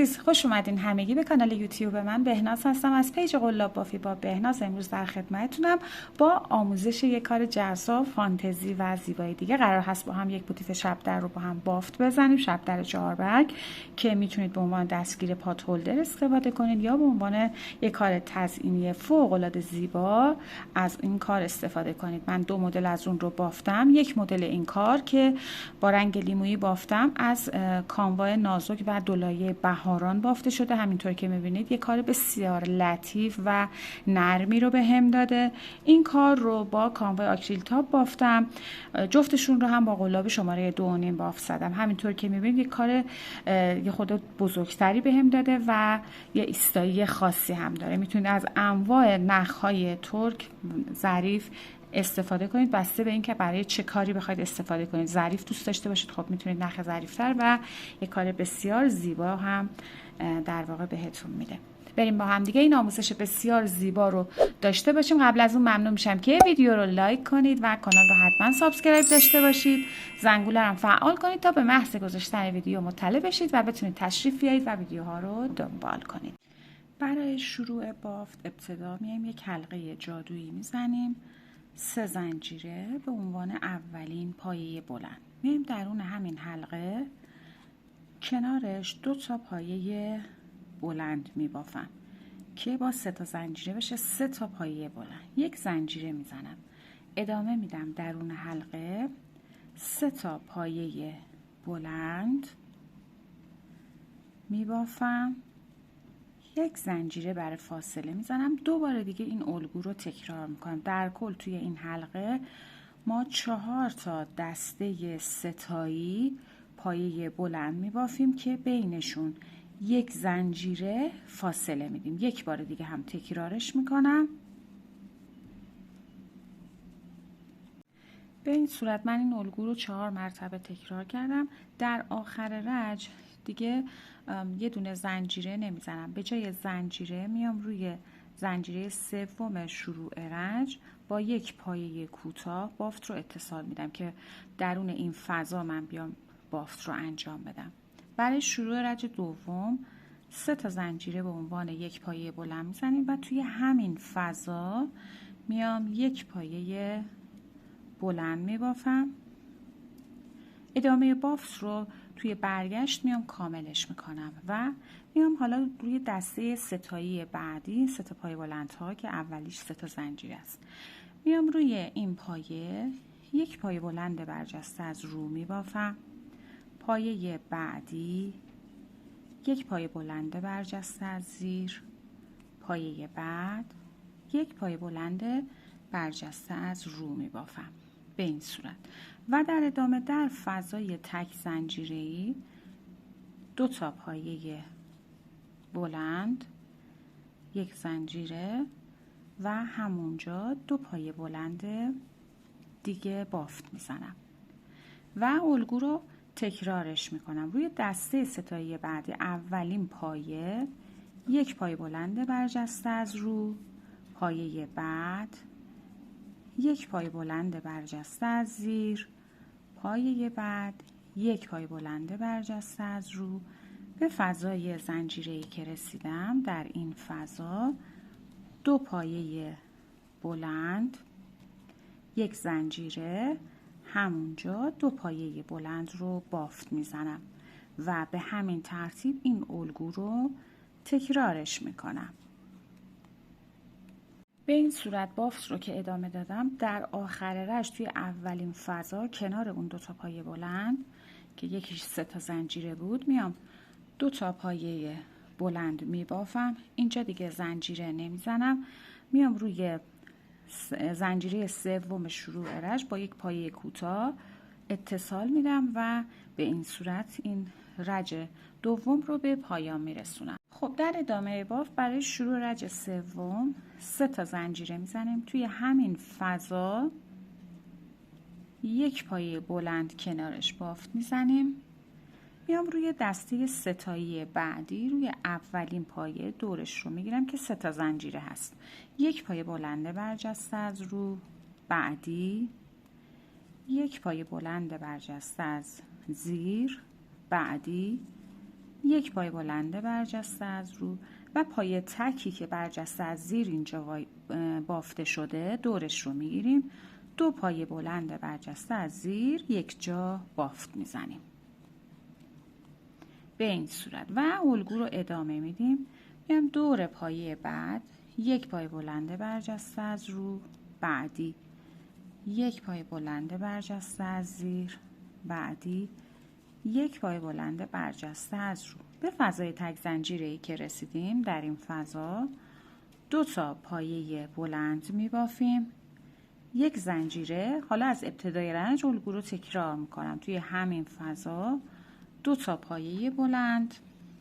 عزیز، خوش اومدین همگی به کانال یوتیوب من. بهناز هستم از پیج قلاب بافی با بهناز. امروز در خدمتتونم با آموزش یک کار جذاب، فانتزی و زیبایی دیگه. قرار هست با هم یک بوتیف شب در رو با هم بافت بزنیم، شب در 4 برگ که میتونید به عنوان دستگیر پات هولدر استفاده کنید یا به عنوان یک کار تزیینی فوق العاده زیبا از این کار استفاده کنید. من 2 مدل از اون رو بافتم. یک مدل این کار که با رنگ لیمویی بافتم از کانوای نازک و دولایه بهاران بافته شده. همینطور که میبینید یک کار بسیار لطیف و نرمی رو به هم داده. این کار رو با کانوای آکریل تاپ بافتم. جفتشون رو هم با قلاب شماره 2.5 بافت زدم. همینطور که میبینید یک کار یه خود بزرگتری به هم داده و یه ایستایی خاصی هم داره. میتونید از انواع نخهای ترک ظریف استفاده کنید، بسته به اینکه برای چه کاری بخواید استفاده کنید. ظریف دوست داشته باشید، خب میتونید نخ ظریف‌تر و یک کار بسیار زیبا هم در واقع بهتون میده. بریم با هم دیگه این آموزش بسیار زیبا رو داشته باشیم. قبل از اون ممنون میشم که ویدیو رو لایک کنید و کانال رو حتما سابسکرایب داشته باشید. زنگوله رو هم فعال کنید تا به محض گذاشتن ویدیو مطلع بشید و بتونید تشریف بیارید و ویدیوها رو دنبال کنید. برای شروع بافت ابتدا میایم یک حلقه جادویی میزنیم. 3 زنجیره به عنوان اولین پایه بلند. میایم درون همین حلقه کنارش 2 تا پایه بلند میبافم که با 3 تا زنجیره بشه 3 تا پایه بلند. 1 زنجیره میزنم، ادامه میدم درون حلقه 3 تا پایه بلند میبافم، 1 زنجیره برای فاصله میزنم. 2 بار دیگه این الگو رو تکرار میکنم. در کل توی این حلقه ما 4 تا دسته ستایی پایه بلند میبافیم که بینشون 1 زنجیره فاصله میدیم. 1 بار دیگه هم تکرارش میکنم. به این صورت من این الگو رو 4 مرتبه تکرار کردم. در آخر رج دیگه یه دونه زنجیره نمیزنم. به جای زنجیره میام روی زنجیره سوم شروع رج با 1 پایه کوتاه بافت رو اتصال میدم که درون این فضا من بیام بافت رو انجام بدم. برای شروع رج دوم 3 تا زنجیره به عنوان 1 پایه بلند میزنیم و توی همین فضا میام 1 پایه بلند میبافم. ادامه بافت رو توی برگشت میام کاملش میکنم و میام حالا روی دسته ستایی بعدی 3 تا پایه بلند ها که اولیش 3 تا زنجیره است. میام روی این پایه 1 پایه بلند برجسته از رو میبافم. پایه بعدی 1 پایه بلند برجسته از زیر. پایه بعد 1 پایه بلند برجسته از رو میبافم به این صورت و در ادامه در فضای تک زنجیره‌ای 2 تا پایه بلند، 1 زنجیره و همونجا 2 پایه بلند دیگه بافت میزنم و الگو رو تکرارش میکنم. روی دسته ستایی بعدی اولین پایه 1 پایه بلند برجسته از رو. پایه بعد 1 پایه بلند برجسته از زیر. پایه بعد 1 پایه بلند برجسته از رو. به فضای زنجیره‌ای که رسیدم در این فضا 2 پایه بلند، 1 زنجیره، همونجا 2 پایه بلند رو بافت میزنم و به همین ترتیب این الگو رو تکرارش میکنم. به این صورت بافت رو که ادامه دادم در آخر رج توی اولین فضا کنار اون 2 تا پایه بلند که یکیش 3 تا زنجیره بود میام 2 تا پایه بلند میبافم. اینجا دیگه زنجیره نمیزنم. میام روی زنجیره سوم شروع رج با 1 پایه کوتاه اتصال میدم و به این صورت این رج دوم رو به پایان میرسونم. خب در ادامه بافت برای شروع رج سوم 3 تا زنجیره میزنیم. توی همین فضا 1 پایه بلند کنارش بافت میزنیم. میام روی دسته ستایی بعدی روی اولین پایه دورش رو میگیرم که 3 تا زنجیره هست. 1 پایه بلند برجسته از رو. بعدی 1 پایه بلند برجسته از زیر. بعدی یک پای بلند برجسته از رو و پای تکی که برجسته از زیر اینجا بافته شده دورش رو میگیریم، 2 پای بلند برجسته از زیر یک جا بافت میزنیم به این صورت و الگو رو ادامه میدیم. میام دور پایه بعد یک پای بلند برجسته از رو، بعدی یک پای بلند برجسته از زیر، بعدی یک پای بلند برجسته از رو. به فضای تک زنجیره‌ای که رسیدیم در این فضا 2 تا پایه بلند میبافیم، یک زنجیره. حالا از ابتدای رنج الگو رو تکرار میکنم. توی همین فضا 2 تا پایه بلند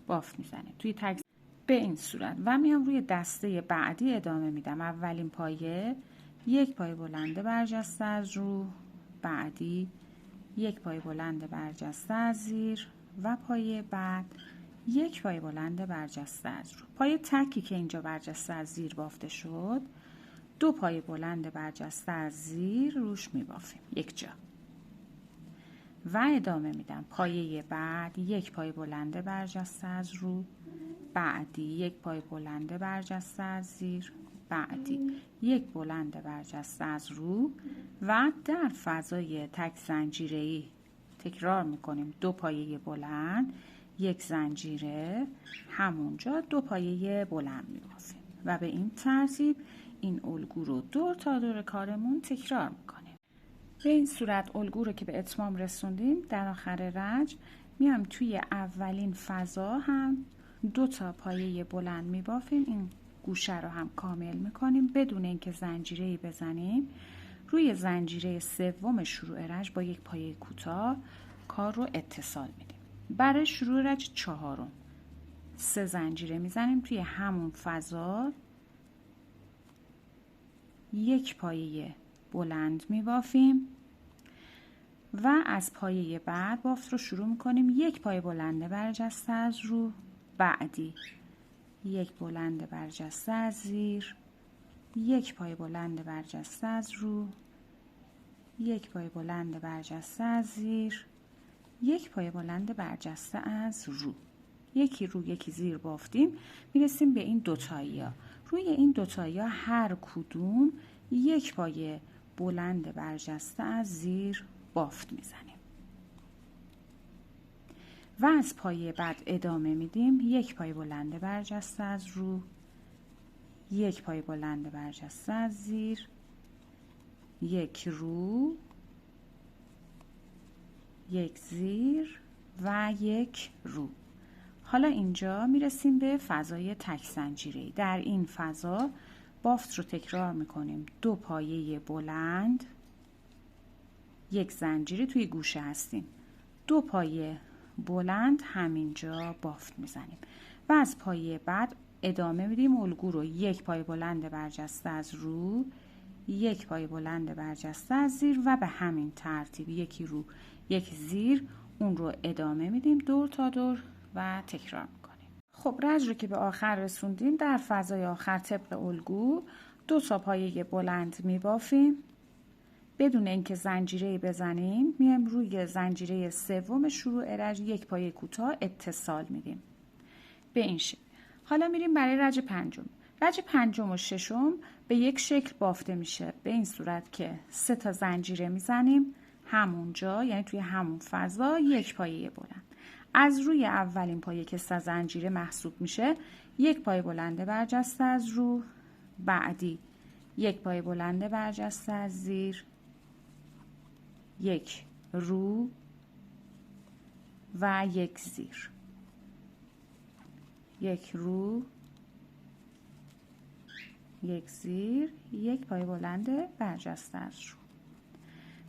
بافت میزنیم توی تک به این صورت و میام روی دسته بعدی ادامه میدم. اولین پایه یک پای بلند برجسته از رو، بعدی یک پای بلند برجسته از زیر و پایه بعد یک پای بلند برجسته از رو. پایه تکی که اینجا برجسته از زیر بافته شد 2 پای بلند برجسته از زیر روش میبافیم یک جا و ادامه میدم. پایه بعد یک پای بلند برجسته از رو، بعدی یک پای بلند برجسته از زیر، بعدی یک بلند برجسته از رو و در فضای تک زنجیره‌ای تکرار میکنیم. 2 پایه بلند، یک زنجیره، همونجا 2 پایه بلند میبافیم و به این ترتیب این الگو رو دور تا دور کارمون تکرار میکنیم. به این صورت الگو رو که به اتمام رسوندیم در آخر رنج میام توی اولین فضا هم 2 تا پایه بلند میبافیم. این گوشه رو هم کامل میکنیم بدون اینکه زنجیره‌ای بزنیم. روی زنجیره سوم شروع رنج با یک پایه کوتاه کار رو اتصال میدیم. برای شروع رنج 4 3 زنجیره میزنیم توی همون فضا، یک پایه بلند میبافیم و از پایه بعد بافت رو شروع میکنیم. یک پایه بلند برجسته از رو، بعدی یک بلند برجسته از زیر، یک پایه بلند برجسته از رو، یک پایه بلند برجسته از زیر، یک پایه بلند برجسته از رو. یکی رو یکی زیر بافتیم، میرسیم به این دوتایی. روی این دوتایی هر کدوم یک پایه بلند برجسته از زیر بافت میزنیم و از پایه بعد ادامه میدیم. یک پایه بلند برجسته از رو، یک پایه بلند برجسته از زیر، یک رو، یک زیر و یک رو. حالا اینجا میرسیم به فضای تک زنجیره‌ای. در این فضا بافت رو تکرار میکنیم. 2 پایه بلند، یک زنجیره توی گوشه هستیم، 2 پایه بلند همینجا بافت میزنیم و از پایه بعد ادامه میدیم. الگو رو یک پایه بلند برجسته از رو، یک پایه بلند برجسته از زیر و به همین ترتیب یکی رو یک زیر اون رو ادامه میدیم دور تا دور و تکرار میکنیم. خب رنج رو که به آخر رسوندیم در فضای آخر طبق الگو 2 تا پایه بلند میبافیم بدون اینکه زنجیره بزنیم. میایم روی زنجیره سوم شروع رنج یک پایه کوتاه اتصال میدیم به این شکل. حالا میریم برای رنج پنجم. رنج پنجم و ششم به یک شکل بافته میشه به این صورت که 3 تا زنجیره میزنیم همونجا، یعنی توی همون فضا یک پایه بلند. از روی اولین پایه که 3 زنجیره محسوب میشه یک پایه بلند برجسته از رو، بعدی یک پایه بلند برجسته از زیر، یک رو و یک زیر، یک رو، یک زیر، یک پایه بلند برجسته از رو.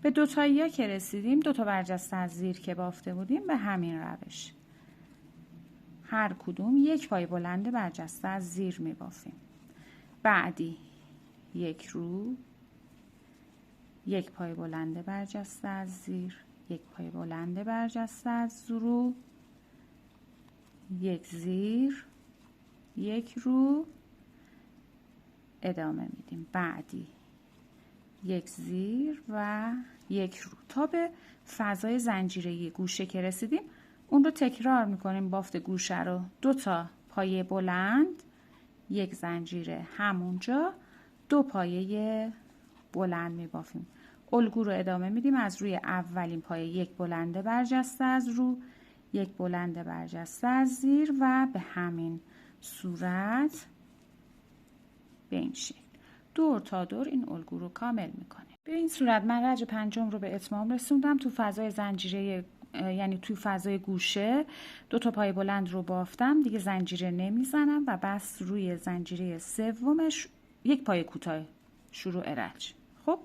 به دوتایی که رسیدیم 2 تا برجسته از زیر که بافته بودیم به همین روش هر کدوم یک پایه بلند برجسته از زیر می بافیم. بعدی یک رو، یک پایه بلند برجسته از زیر، یک پایه بلند برجسته از رو، یک زیر، یک رو، ادامه میدیم. بعدی یک زیر و یک رو تا به فضای زنجیره‌ای گوشه که رسیدیم اون رو تکرار میکنیم بافت گوشه رو. 2 تا پایه بلند، 1 زنجیر همونجا، 2 پایه بلند میبافیم. الگو رو ادامه میدیم. از روی اولین پایه 1 بلند برجسته از رو، 1 بلند برجسته از زیر و به همین صورت به این شکل دور تا دور این الگو رو کامل میکنیم. به این صورت من رج پنجم رو به اتمام رسوندم. تو فضای زنجیره، یعنی تو فضای گوشه 2 تا پای بلند رو بافتم، دیگه زنجیره نمیزنم و بس روی زنجیره سومش 1 پای کوتاه شروع رج. خب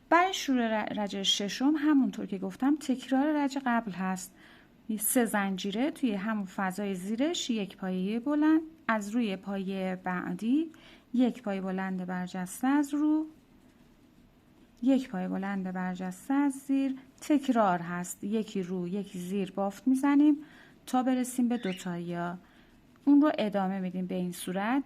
برای شروع رج ششم همونطور که گفتم تکرار رج قبل هست. 3 زنجیره توی همون فضای زیرش، 1 پایه بلند، از روی پایه بعدی 1 پای بلند برجسته از رو، 1 پای بلند برجسته از زیر. تکرار هست، 1 رو 1 زیر بافت میزنیم تا برسیم به 2 تایی. اون رو ادامه میدیم. به این صورت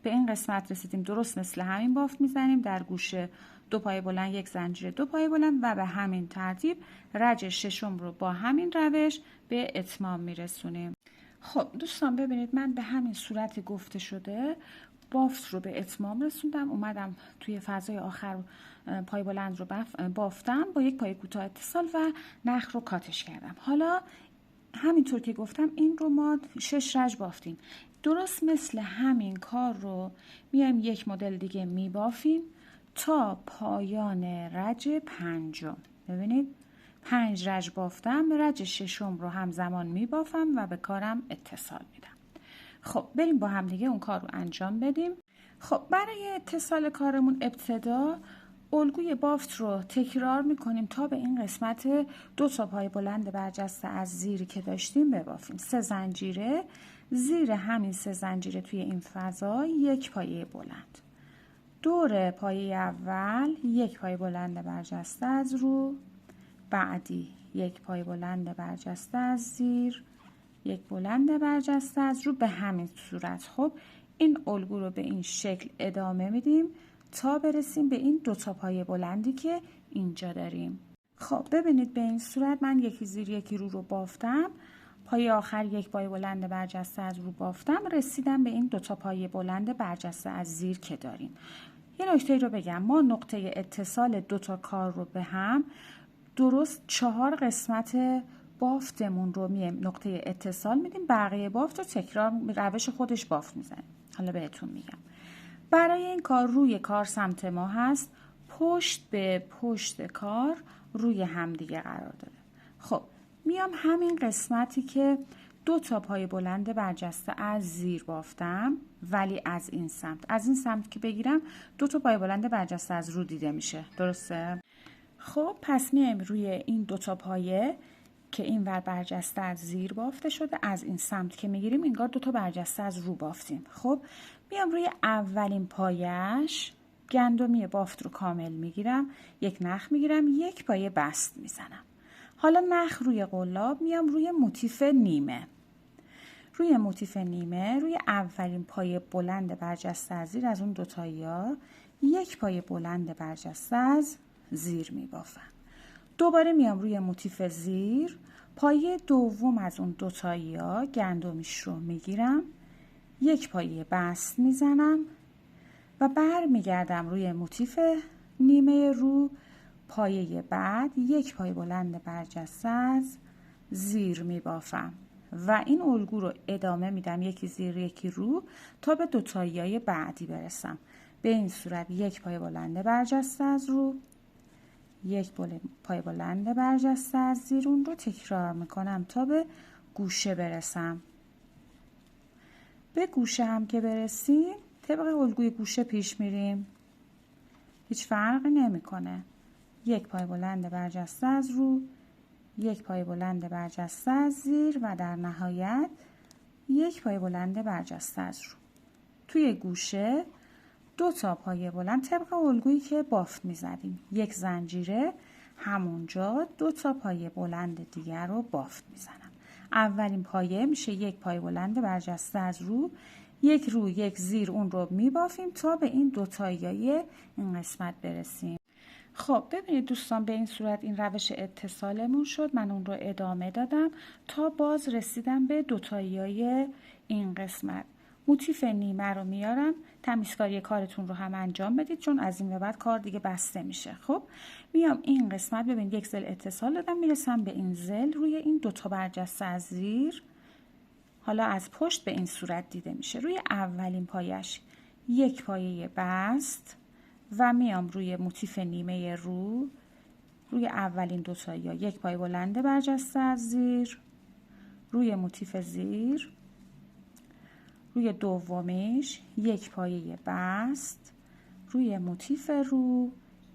به این قسمت رسیدیم، درست مثل همین بافت میزنیم در گوشه 2 پای بلند، 1 زنجیر 2 پای بلند و به همین ترتیب رج ششم رو با همین روش به اتمام میرسونیم. خب دوستان ببینید من به همین صورت گفته شده بافت رو به اتمام رسوندم. اومدم توی فضای آخر پای بلند رو بافتم، با 1 پای کوتاه اتصال و نخ رو کاتش کردم. حالا همینطور که گفتم این رو ما 6 رج بافتیم. درست مثل همین کار رو میایم 1 مدل دیگه میبافیم تا پایان رج پنجم. ببینید 5 رج بافتم، رج ششم رو همزمان میبافم و به کارم اتصال میدم. خب بریم با هم دیگه اون کار رو انجام بدیم. خب برای اتصال کارمون ابتدا الگوی بافت رو تکرار میکنیم تا به این قسمت 2 تا پای بلند برجسته از زیری که داشتیم ببافیم. 3 زنجیره، زیر همین 3 زنجیره توی این فضا 1 پایه بلند، دور پایه اول 1 پای بلند برجسته از رو، بعدی 1 پای بلند برجسته از زیر، 1 بلند برجسته از رو، به همین صورت. خب این الگو رو به این شکل ادامه میدیم تا برسیم به این 2 تا پایه بلندی که اینجا داریم. خب ببینید به این صورت من 1 زیر 1 رو بافتم، پایه آخر 1 پایه بلند برجسته از رو بافتم، رسیدم به این 2 تا پایه بلند برجسته از زیر که داریم. یه نکته رو بگم، ما نقطه اتصال 2 تا کار رو به هم درست 4 قسمت بافتمون رو نقطه اتصال میدیم، بقیه بافت رو تکرار روش خودش بافت میزنیم. حالا بهتون میگم. برای این کار روی کار سمت ما هست، پشت به پشت کار روی همدیگه قرار داره. خب میام همین قسمتی که 2 تا پای بلند برجسته از زیر بافتم، ولی از این سمت که بگیرم 2 تا پای بلند برجسته از رو دیده میشه. درسته؟ خب پس میایم روی این 2 تا پایه که این ور برجسته از زیر بافته شده، از این سمت که میگیریم انگار 2 تا برجسته از رو بافتیم. خب میام روی اولین پایش گندمی بافت رو کامل میگیرم، 1 نخ میگیرم، 1 پایه بست میزنم. حالا نخ روی قلاب میام روی موتیف نیمه. روی موتیف نیمه روی اولین پایه بلند برجسته از زیر از اون 2 تایی‌ها 1 پایه بلند برجسته از زیر میبافم. دوباره میام روی موتیف زیر، پایه دوم از اون 2 تایی‌ها گندمیش رو میگیرم، 1 پایه بست میزنم و برمیگردم روی موتیف نیمه رو، پایه بعد 1 پایه بلند برجسته از زیر میبافم و این الگو رو ادامه میدم 1 زیر 1 رو تا به 2 تایی‌های بعدی برسم. به این صورت 1 پایه بلند برجسته از رو، 1 پای بلند برجسته از زیر، اون رو تکرار میکنم تا به گوشه برسم. به گوشه هم که برسیم طبق الگوی گوشه پیش میریم، هیچ فرقی نمیکنه. 1 پای بلند برجسته از رو، 1 پای بلند برجسته از زیر و در نهایت 1 پای بلند برجسته از رو. توی گوشه 2 تا پایه بلند طبق الگویی که بافت میزدیم، 1 زنجیره همونجا 2 تا پایه بلند دیگر رو بافت میزنم. اولین پایه میشه 1 پایه بلند برجسته از رو، 1 رو 1 زیر اون رو میبافیم تا به این 2 تایی‌های این قسمت برسیم. خب ببینید دوستان، به این صورت این روش اتصالمون شد. من اون رو ادامه دادم تا باز رسیدم به دوتاییای این قسمت. موتیف نیمه رو میارم، تمیزکاری کارتون رو هم انجام بدید چون از این به بعد کار دیگه بسته میشه. خب میام این قسمت، ببینید یک زل اتصال دادم، میرسم به این زل روی این دوتا برجسته از زیر. حالا از پشت به این صورت دیده میشه. روی اولین پایش یک پایه بست و میام روی موتیف نیمه روی اولین دوتایی یک پایه بلند برجسته از زیر، روی موتیف زیر، روی دومیش یک پایه بست، روی موتیف رو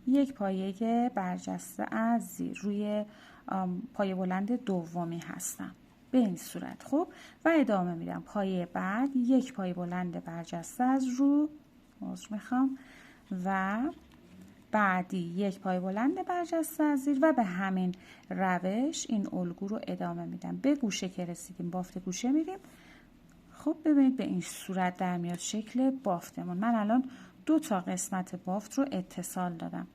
یک پایه برجسته از زیر، روی پایه بلند دومی هستم به این صورت. خب و ادامه میدم. پایه بعد یک پایه بلند برجسته از رو، و بعدی یک پای بلند برجسته از زیر و به همین روش این الگو رو ادامه میدم. به گوشه که رسیدیم بافت گوشه میریم. خب ببینید به این صورت در میاد شکل بافتمون. من الان دو تا قسمت بافت رو اتصال دادم.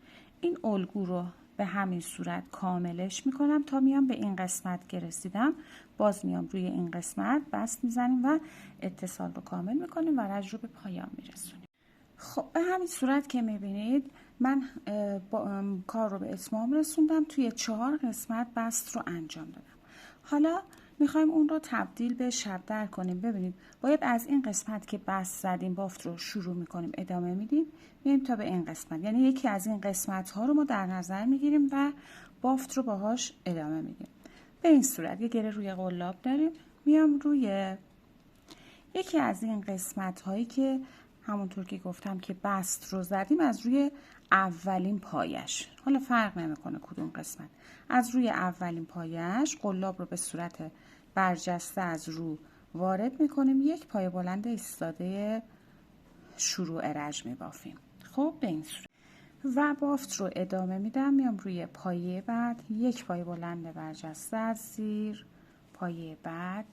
این الگو رو به همین صورت کاملش میکنم تا میام به این قسمت که رسیدم. باز میام روی این قسمت بست میزنیم و اتصال رو کامل میکنیم و رج رو به پایان میرسونیم. خب به همین صورت که میبینید من کار رو به اتمام رسوندم. توی 4 قسمت بست رو انجام دادم. حالا میخوایم اون رو تبدیل به شبدر کنیم. ببینید باید از این قسمت که بست زدیم بافت رو شروع میکنیم، ادامه میدیم، میایم تا به این قسمت، یعنی یکی از این قسمت ها رو ما در نظر میگیریم و بافت رو باهاش ادامه میدیم. به این صورت یه گره روی قلاب داریم، میام روی یکی از این قسمت هایی که همونطور که گفتم که بست رو زدیم از روی اولین پایش، حالا فرق نمیکنه کدوم قسمت، از روی اولین پایش قلاب رو به صورت برجسته از رو وارد میکنیم، یک پایه بلند ایستاده شروع رج میبافیم. خب به این صورت و بافت رو ادامه میدم. میام روی پایه بعد یک پایه بلند برجسته از زیر، پایه بعد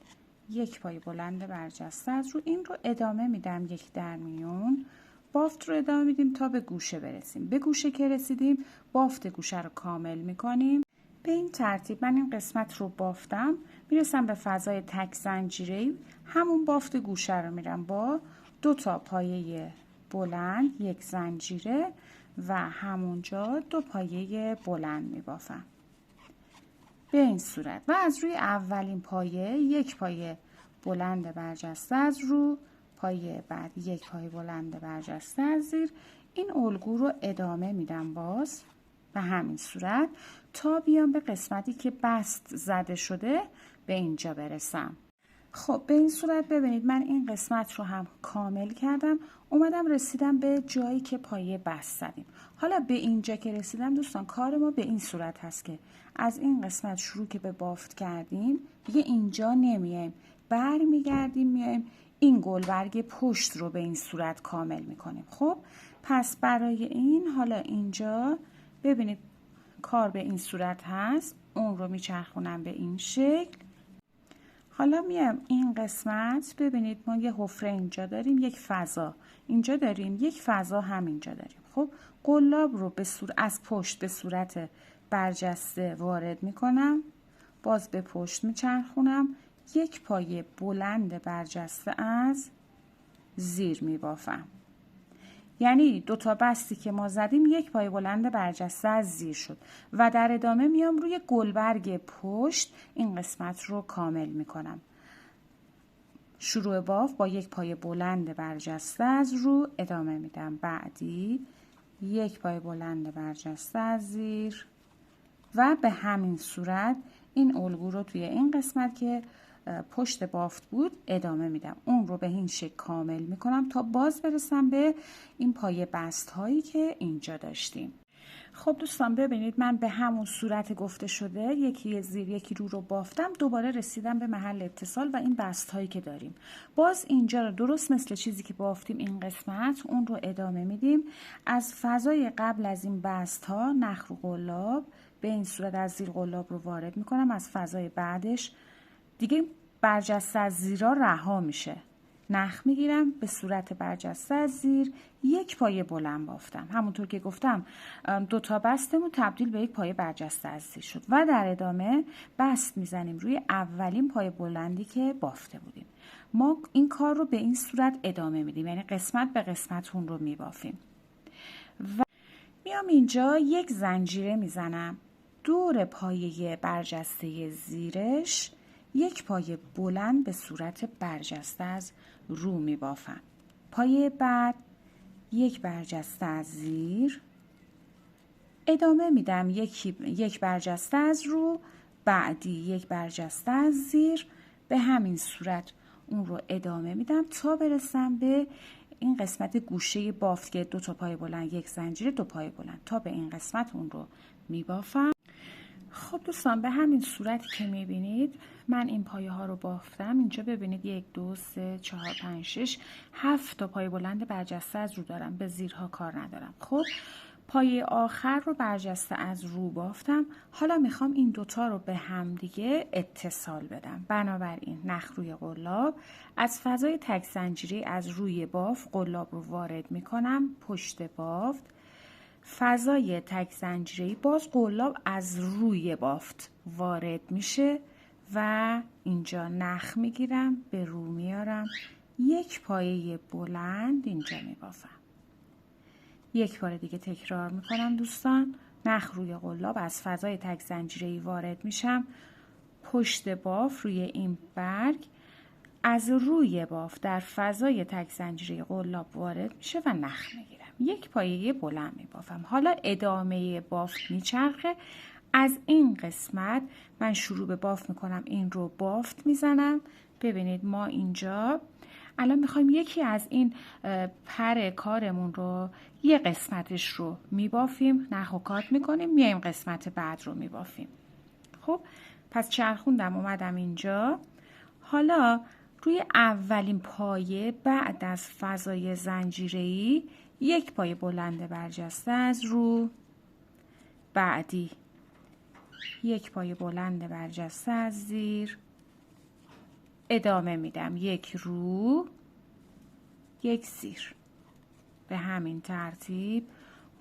یک پایه بلند برجسته از رو، این رو ادامه میدم یک در میون. بافت رو ادامه میدیم تا به گوشه برسیم. به گوشه که رسیدیم بافت گوشه رو کامل میکنیم. به این ترتیب من این قسمت رو بافتم، میرسم به فضای تک زنجیره، همون بافت گوشه رو میرم با دو تا پایه بلند یک زنجیره و همونجا دو پایه بلند میبافم به این صورت و از روی اولین پایه یک پایه بلند برجسته از رو، پایه بعد یک پایه بلند برجسته از زیر. این الگو رو ادامه میدم باز به همین صورت تا بیام به قسمتی که بست زده شده به اینجا برسم. خب به این صورت ببینید من این قسمت رو هم کامل کردم، اومدم رسیدم به جایی که پایه بست زدیم. حالا به اینجا که رسیدم دوستان کار ما به این صورت هست که از این قسمت شروع که به بافت کردیم دیگه اینجا نمیایم، برمیگردیم میایم این گلبرگ پشت رو به این صورت کامل میکنیم. خب پس برای این حالا اینجا ببینید کار به این صورت هست، اون رو میچرخونم به این شکل. حالا میام این قسمت ببینید ما یه حفره اینجا داریم، یک فضا اینجا داریم، یک فضا هم اینجا داریم. خب قلاب رو از پشت به صورت برجسته وارد میکنم، باز به پشت میچرخونم، یک پایه بلند برجسته از زیر میبافم. یعنی دو تا بستی که ما زدیم یک پایه بلند برجسته از زیر شد و در ادامه میام روی گلبرگ پشت این قسمت رو کامل میکنم. شروع باف با یک پایه بلند برجسته از رو ادامه میدم، بعدی یک پایه بلند برجسته از زیر و به همین صورت این الگو رو توی این قسمت که پشت بافت بود ادامه میدم، اون رو به این شکل کامل میکنم تا باز برسم به این پایه بست هایی که اینجا داشتیم. خب دوستان ببینید من به همون صورت گفته شده یکی زیر یکی رو بافتم، دوباره رسیدم به محل اتصال و این بست هایی که داریم. باز اینجا رو درست مثل چیزی که بافتیم این قسمت اون رو ادامه میدیم. از فضای قبل از این بست ها نخ و قلاب به این صورت از زیر قلاب رو وارد میکنم، از فضای بعدش دیگه برجسته از زیرا رها میشه، نخ میگیرم، به صورت برجسته از زیر یک پایه بلند بافتم. همونطور که گفتم دوتا بستمون تبدیل به یک پایه برجسته از زیر شد و در ادامه بست میزنیم روی اولین پایه بلندی که بافته بودیم. ما این کار رو به این صورت ادامه میدیم، یعنی قسمت به قسمت اون رو میبافیم و میام اینجا یک زنجیره میزنم دور پایه برجسته زیرش، یک پایه بلند به صورت برجسته از رو می بافم. پایه بعد یک برجسته از زیر، ادامه میدم یک برجسته از رو، بعدی یک برجسته از زیر، به همین صورت اون رو ادامه میدم تا برسم به این قسمت گوشه بافت که 2 تا پایه بلند، یک زنجیره، 2 پایه بلند، تا به این قسمت اون رو میبافم. خب دوستان، به همین صورتی که میبینید من این پایه ها رو بافتم. اینجا ببینید 1 2 3 4 5 6 7 تا پایه بلند برجسته از رو دارم، به زیرها کار ندارم. خب پایه آخر رو برجسته از رو بافتم. حالا میخوام این دوتا رو به هم دیگه اتصال بدم. بنابراین نخ روی قلاب، از فضای تک زنجیره از روی بافت قلاب رو وارد میکنم پشت بافت، فضای تک زنجیره‌ای باز قلاب از روی بافت وارد میشه و اینجا نخ میگیرم، به رو میارم، یک پایه بلند اینجا میبافم. یک بار دیگه تکرار میکنم دوستان. نخ روی قلاب، از فضای تک زنجیره‌ای وارد میشم پشت بافت روی این برگ، از روی بافت در فضای تک زنجیره قلاب وارد میشه و نخ میگیرم، یک پایه بلند میبافم. حالا ادامه بافت میچرخه. از این قسمت من شروع به بافت میکنم، این رو بافت میزنم. ببینید ما اینجا الان میخوایم یکی از این پر کارمون رو، یه قسمتش رو میبافیم، نخ و کات میکنیم، میایم قسمت بعد رو میبافیم. خب پس چرخوندم اومدم اینجا. حالا روی اولین پایه بعد از فضای زنجیره‌ای یک پایه بلند برجسته از رو، بعدی یک پایه بلند برجسته از زیر، ادامه میدم یک رو یک زیر، به همین ترتیب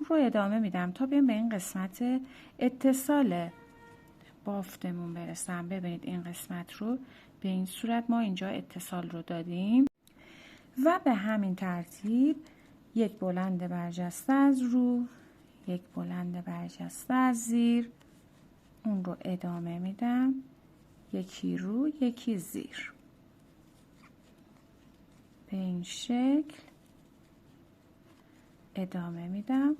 رو ادامه میدم تا بیام به این قسمت اتصال بافتمون برسم. ببینید این قسمت رو به این صورت ما اینجا اتصال رو دادیم و به همین ترتیب یک بلند برجسته از رو، یک بلند برجسته از زیر، اون رو ادامه میدم، یکی رو یکی زیر، به این شکل ادامه میدم.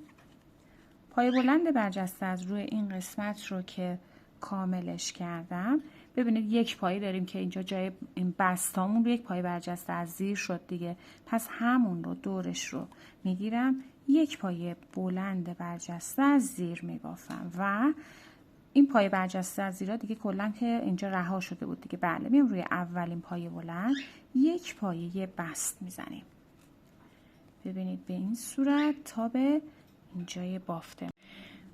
پایه بلند برجسته از روی این قسمت رو که کاملش کردم، ببینید یک پایه داریم که اینجا جای این بستامون رو یک پایه برجسته از زیر شد دیگه، پس همون رو دورش رو میگیرم، یک پایه بلند برجسته از زیر میبافم و این پایه برجسته از زیرا دیگه کلا که اینجا رها شده بود دیگه. بله، میام روی اولین پایه بلند یک پایه بست میزنیم. ببینید به این صورت تا به اینجای بافته.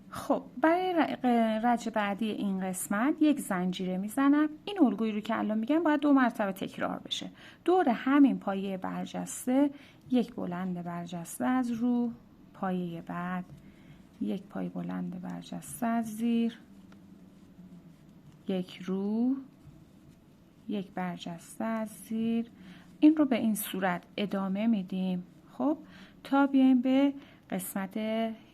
خب برای رج بعدی این قسمت یک زنجیره میزنم. این الگویی رو که الان میگم باید 2 مرتبه تکرار بشه. دور همین پایه برجسته یک بلند برجسته از رو، پایه بعد یک پایه بلند برجسته از زیر، یک رو یک برجسته از زیر، این رو به این صورت ادامه میدیم. خب تا بیایم به قسمت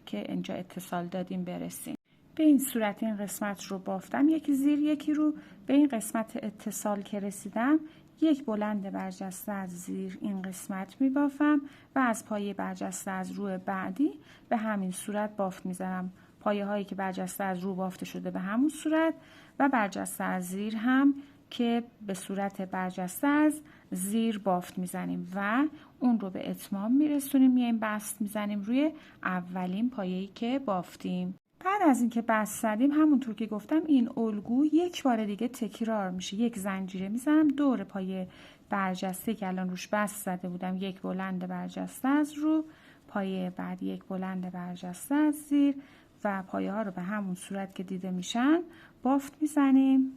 که اینجا اتصال دادیم برسیم. به این صورت این قسمت رو بافتم، یکی زیر یکی رو. به این قسمت اتصال که رسیدم یک بلند برجسته از زیر این قسمت می بافم و از پایه برجسته از رو بعدی به همین صورت بافت میزنم. پایه هایی که برجسته از رو بافته شده به همون صورت و برجسته از زیر هم که به صورت برجسته از زیر بافت میزنیم و اون رو به اتمام میرسونیم. میایم بست میزنیم روی اولین پایه‌ای که بافتیم. بعد از اینکه بست زدیم همونطور که گفتم این الگو یک بار دیگه تکرار میشه. یک زنجیره میزنم دور پایه برجسته که الان روش بست زده بودم، یک بلند برجسته از رو، پایه بعد یک بلند برجسته از زیر و پایه ها رو به همون صورت که دیده میشن بافت میزنیم.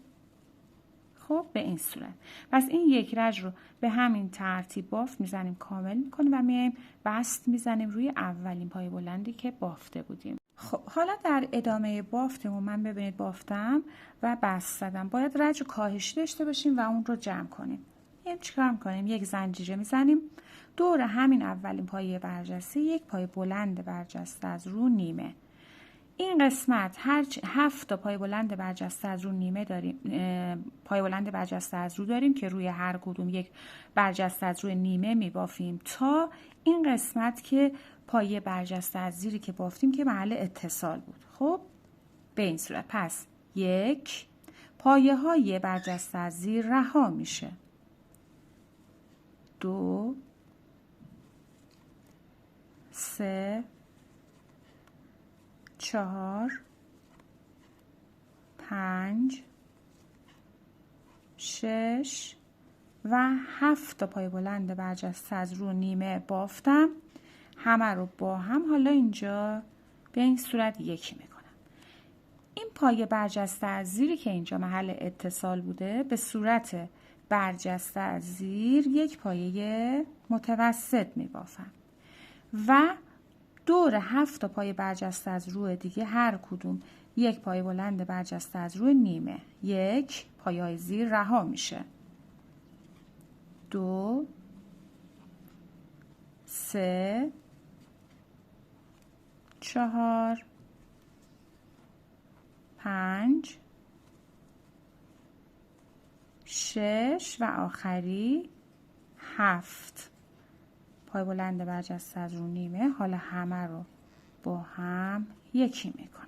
خب به این صورت. پس این یک رج رو به همین ترتیب بافت میزنیم، کامل میکنیم و میایم بست میزنیم روی اولین پای بلندی که بافته بودیم. خب حالا در ادامه بافتمون من ببینید بافتم و بست زدم. باید رج رو کاهشی داشته باشیم و اون رو جمع کنیم. چیکار میکنیم؟ یک زنجیره میزنیم دور همین اولین پایه برجسته، یک پای بلند برجسته از رو نیمه. این قسمت هر 7 تا پای بلند برجسته از رو نیمه داریم، پای بلند برجسته از رو داریم که روی هر کدوم یک برجسته از روی نیمه میبافیم تا این قسمت که پایه برجسته از زیری که بافتیم که محل اتصال بود. خب به این صورت پس یک پایه های برجسته از زیر رها میشه، 2 3 4 5 6 و 7 تا پای بلند برجسته از رو نیمه بافتم. همه رو با هم حالا اینجا به این صورت یکی میکنم. این پایه برجسته از زیری که اینجا محل اتصال بوده به صورت برجسته از زیر یک پایه متوسط میبافم و دور 7 تا پای برجسته از روی دیگه هر کدوم یک پای بلند برجسته از روی نیمه، یک پایه زیر رها میشه، 2 3 4 5 6 و آخری 7 پای بلند برجسته از رو نیمه. حالا همه رو با هم یکی میکنم.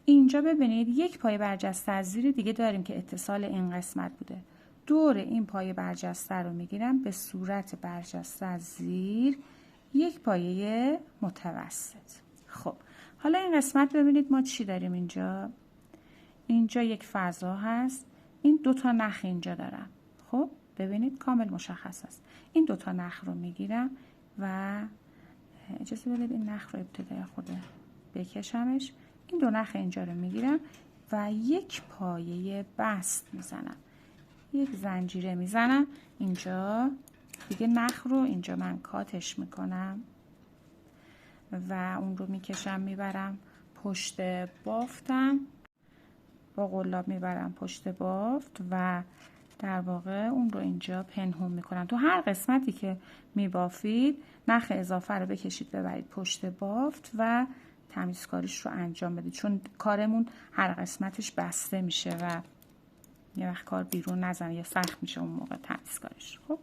اینجا ببینید یک پای برجسته از زیر دیگه داریم که اتصال این قسمت بوده. دور این پای برجسته رو میگیرم به صورت برجسته از زیر یک پایه متوسط. خب حالا این قسمت ببینید ما چی داریم اینجا. اینجا یک فضا هست، این 2 تا نخ اینجا دارم. خب ببینید کامل مشخص است. این 2 تا نخ رو میگیرم و اجازه بدید این نخ رو ابتدای خود بکشمش. این 2 نخ اینجا رو میگیرم و یک پایه بست میزنم، یک زنجیره میزنم اینجا دیگه. نخ رو اینجا من کاتش میکنم و اون رو میکشم میبرم پشت بافتم، با قلاب میبرم پشت بافت و در واقع اون رو اینجا پنهون میکنم. تو هر قسمتی که میبافید نخ اضافه رو بکشید ببرید پشت بافت و تمیزکاریش رو انجام بدید، چون کارمون هر قسمتش بسته میشه و یه وقت کار بیرون نزنه یا سخت میشه اون موقع تمیزکاریش. خب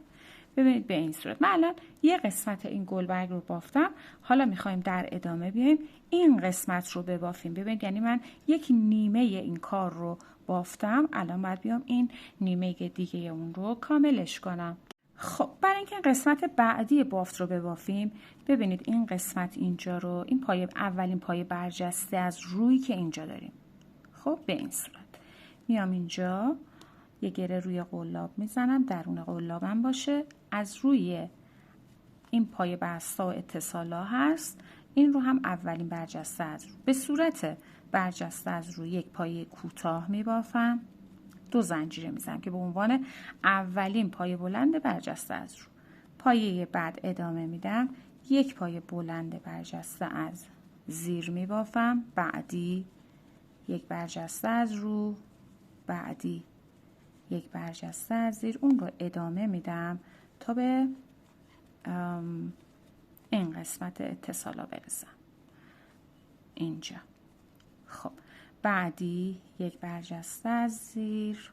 ببینید به این صورت من الان یه قسمت این گلبرگ رو بافتم. حالا میخوایم در ادامه بیایم این قسمت رو ببافیم. ببینید یعنی من یک نیمه این کار رو بافتم، الان باید بیام این نیمه دیگه اون رو کاملش کنم. خب برای اینکه قسمت بعدی بافت رو ببافیم ببینید این قسمت اینجا رو، این پایه اولین پایه برجسته از روی که اینجا داریم. خب به این صورت میام اینجا یه گره روی قلاب میزنم، درون قلابم باشه، از روی این پایه بستا و اتصالا هست، این رو هم اولین برجسته از رو به صورت برجسته از رو یک پایه کوتاه میبافم، 2 زنجیره میزنم که به عنوان اولین پایه بلند برجسته از رو. پایه بعد ادامه میدم، یک پایه بلند برجسته از زیر میبافم، بعدی یک برجسته از رو، بعدی یک برجسته از زیر، اون رو ادامه میدم تا به این قسمت اتصالا برسم اینجا. خب بعدی یک برجسته از زیر،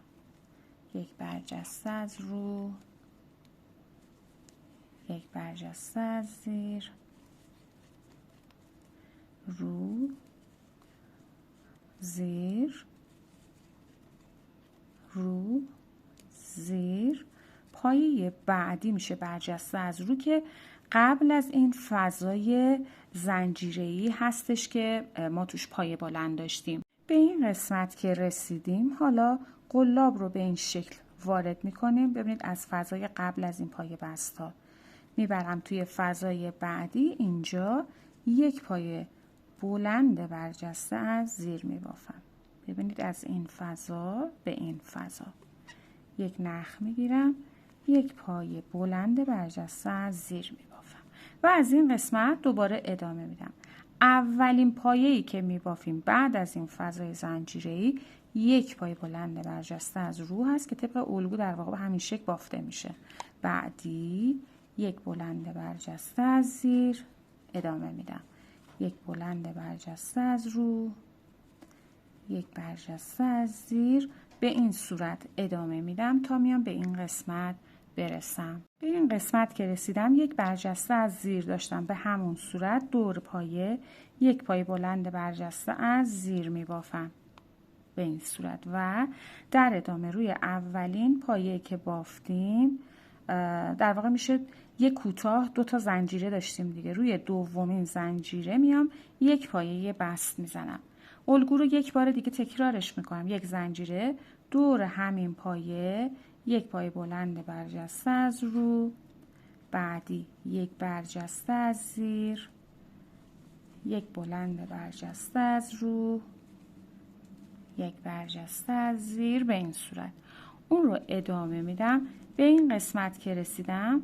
یک برجسته از رو، یک برجسته از زیر، رو، زیر، رو، زیر. پایه بعدی میشه برجسته از رو که قبل از این فضای زنجیره‌ای هستش که ما توش پایه بلند داشتیم. به این قسمت که رسیدیم حالا قلاب رو به این شکل وارد میکنیم. ببینید از فضای قبل از این پایه بستا میبرم توی فضای بعدی، اینجا یک پایه بلند برجسته از زیر میبافم. ببینید از این فضا به این فضا. یک نخ میگیرم، یک پایه بلند برجسته از زیر میبافم و از این قسمت دوباره ادامه میدم. اولین پایه‌ای که میبافیم بعد از این فضای زنجیره‌ای یک پایه بلند برجسته از رو هست که طبق الگو در واقع به همین شکل بافته میشه. بعدی یک بلند برجسته از زیر ادامه میدم، یک بلند برجسته از رو، یک برجسته از زیر، به این صورت ادامه میدم تا میام به این قسمت برسم. به این قسمت که رسیدم یک برجسته از زیر داشتم، به همون صورت دور پایه یک پایه بلند برجسته از زیر میبافم به این صورت و در ادامه روی اولین پایه که بافتیم در واقع میشه یک کوتاه 2 تا زنجیره داشتیم دیگه، روی دومین زنجیره میام یک پایه بست میزنم. الگو رو یک بار دیگه تکرارش میکنم، یک زنجیره دور همین پایه یک پایه بلند برجسته از رو، بعدی یک برجسته از زیر، یک بلند برجسته از رو، یک برجسته از زیر، به این صورت اون رو ادامه میدم. به این قسمت که رسیدم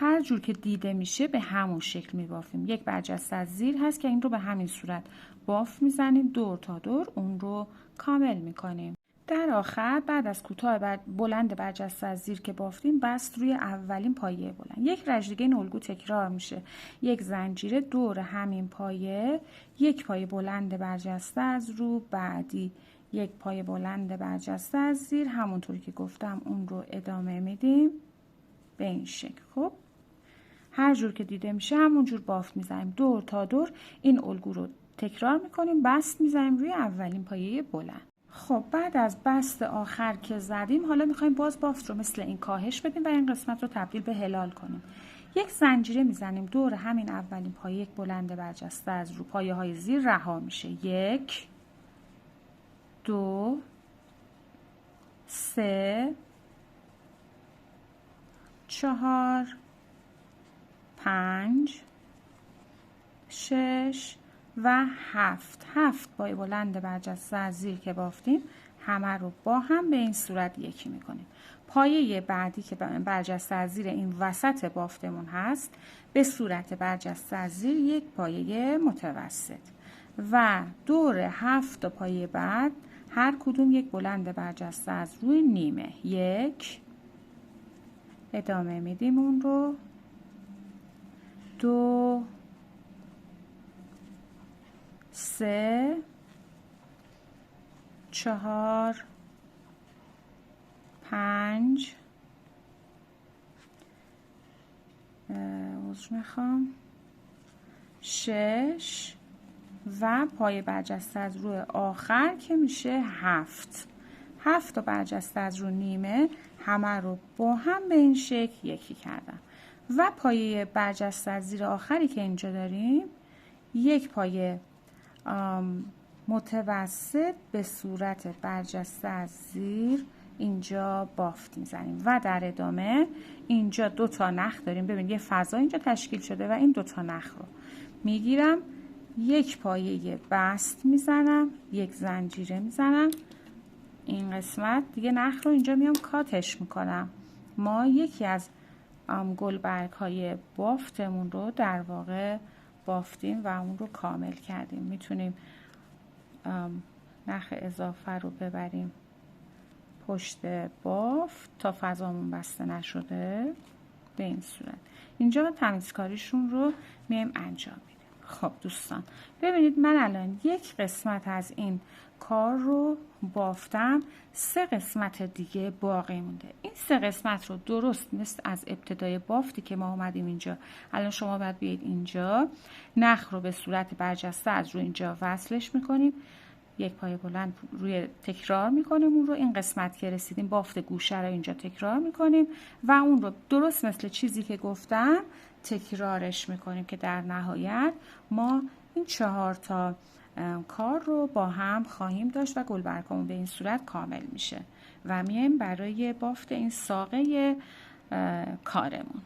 هر جور که دیده میشه به همون شکل میبافیم. یک برجسته از زیر هست که این رو به همین صورت باف میزنیم دور تا دور اون رو کامل میکنیم. در آخر بعد از کوتاه بلند برجسته از زیر که بافتیم بست روی اولین پایه بلند. یک رژ دیگه این الگو تکرار میشه، یک زنجیره دور همین پایه یک پایه بلند برجسته از رو، بعدی یک پایه بلند برجسته از زیر، همونطوری که گفتم اون رو ادامه میدیم به این شکل. خب هر جور که دیده میشه همونجور بافت میزنیم دور تا دور، این الگو رو تکرار میکنیم، بست میزنیم روی اولین پایه بلند. خب بعد از بست آخر که زدیم حالا میخوایم باز بافت رو مثل این کاهش بدیم و این قسمت رو تبدیل به هلال کنیم. یک زنجیره میزنیم دور همین اولین پایه یک بلند برجسته از رو، پایه های زیر رها میشه، 1 2 3 4 5 6 و 7 پایه بلند برجسته از زیر که بافتیم همه رو با هم به این صورت یکی میکنیم. پایه بعدی که برجسته از زیر این وسط بافتمون هست به صورت برجسته از زیر یک پایه متوسط و دور 7 پایه بعد هر کدوم یک بلند برجسته از روی نیمه، 1 ادامه میدیم اون رو، 2 3 4 5 6 و پای برجسته از روی آخر که میشه 7 تا برجسته از روی نیمه همه رو با هم به این شکل یکی کردم و پایه برجسته از زیر آخری که اینجا داریم یک پایه متوسط به صورت برجسته از زیر اینجا بافت میزنیم و در ادامه اینجا 2 تا نخ داریم. ببینید یه فضا اینجا تشکیل شده و این 2 تا نخ رو میگیرم، یک پایه بست میزنم، یک زنجیره میزنم، این قسمت دیگه نخ رو اینجا میام کاتش میکنم. ما یکی از گلبرگ های بافتمون رو در واقع بافتیم و اون رو کامل کردیم. میتونیم نخ اضافه رو ببریم پشت بافت تا فضامون بسته نشده به این صورت. اینجا تمیزکاریشون رو میایم انجام میدیم. خب دوستان ببینید من الان یک قسمت از این کار رو بافتم، 3 قسمت دیگه باقی مونده. این 3 قسمت رو درست مثل از ابتدای بافتی که ما اومدیم اینجا، الان شما باید بیاید اینجا نخ رو به صورت برجسته از رو اینجا وصلش میکنیم، یک پایه بلند روی تکرار میکنیم اون رو، این قسمت که رسیدیم بافت گوشه رو اینجا تکرار میکنیم و اون رو درست مثل چیزی که گفتم تکرارش میکنیم که در نهایت ما این 4 تا کار رو با هم خواهیم داشت و گلبرگمون به این صورت کامل میشه و میایم برای بافت این ساقه کارمون.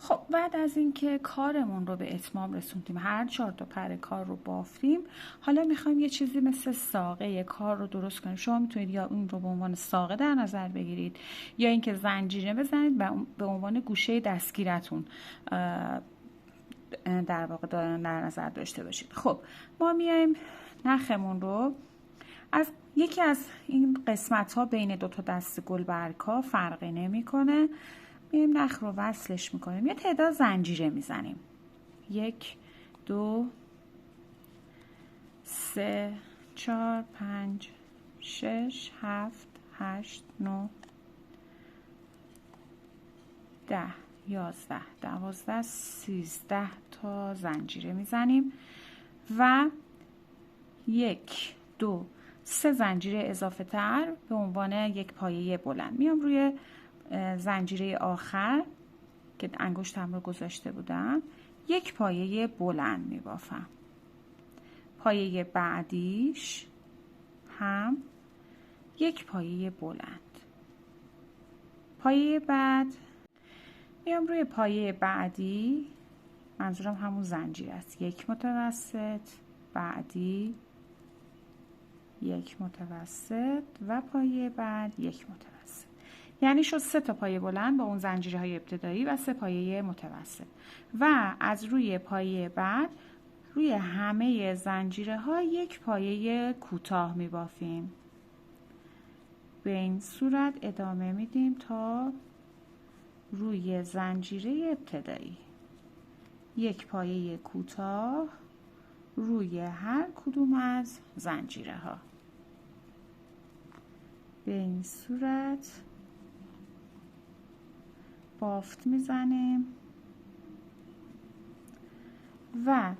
خب بعد از اینکه کارمون رو به اتمام رسوندیم، هر 4 تا پر کار رو بافتیم، حالا میخوایم یه چیزی مثل ساقه کار رو درست کنیم. شما میتونید یا اون رو به عنوان ساقه در نظر بگیرید یا اینکه زنجیره بزنید به عنوان گوشه دستگیرتون در واقع در نظر داشته باشید. خب ما میایم نخمون رو از یکی از این قسمت ها بین 2 تا دست گلبرگ ها فرقی نمیکنه، میایم نخ رو وصلش میکنیم، یه تعداد زنجیره میزنیم. 1 2 3 4 5 6 7 8 9 10 11 12 13 تا زنجیره میزنیم و 1 2 3 زنجیره اضافه تر به عنوان یک پایه بلند. میام روی زنجیره آخر که انگشتم رو گذاشته بودم یک پایه بلند میبافم. پایه بعدیش هم یک پایه بلند. پایه بعد میام روی پایه بعدی، منظورم همون زنجیره است، یک متوسط، بعدی یک متوسط و پایه بعد یک متوسط. یعنی شد 3 تا پایه بلند با اون زنجیره های ابتدایی و 3 پایه متوسط. و از روی پایه بعد روی همه زنجیره ها یک پایه کوتاه می بافیم. به این صورت ادامه میدیم تا روی زنجیره ابتدایی یک پایه کوتاه روی هر کدوم از زنجیره ها. به این صورت بافت میزنیم و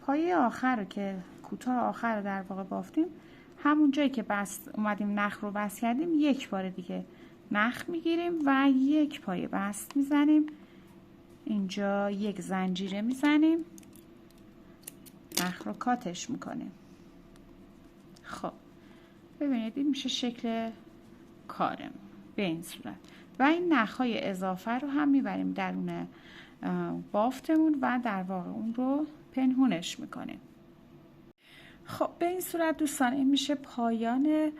پایه آخر رو که کوتاه آخر رو در واقع بافتیم، همون جایی که بست اومدیم نخ رو بست کردیم یک بار دیگه نخ میگیریم و یک پایه بست میزنیم. اینجا یک زنجیره میزنیم، نخ رو کاتش میکنیم. خب ببینید این میشه شکل کارمون به این صورت. و این نخهای اضافه رو هم میبریم درون بافتمون و در واقع اون رو پنهونش میکنیم. خب به این صورت دوستان این میشه پایان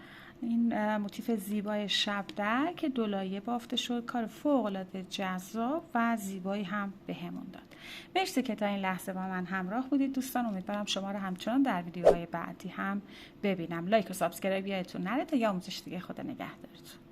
این موتیف زیبای شبدر که 2 لایه بافته شد. کار فوق العاده جذاب و زیبایی هم بهمون داد. مرسی که تا این لحظه با من همراه بودید دوستان. امیدوارم شما رو همچنان در ویدیوهای بعدی هم ببینم. لایک و سابسکرایب یادتون نره تا یه آموزش دیگه. خدا نگهدارتون.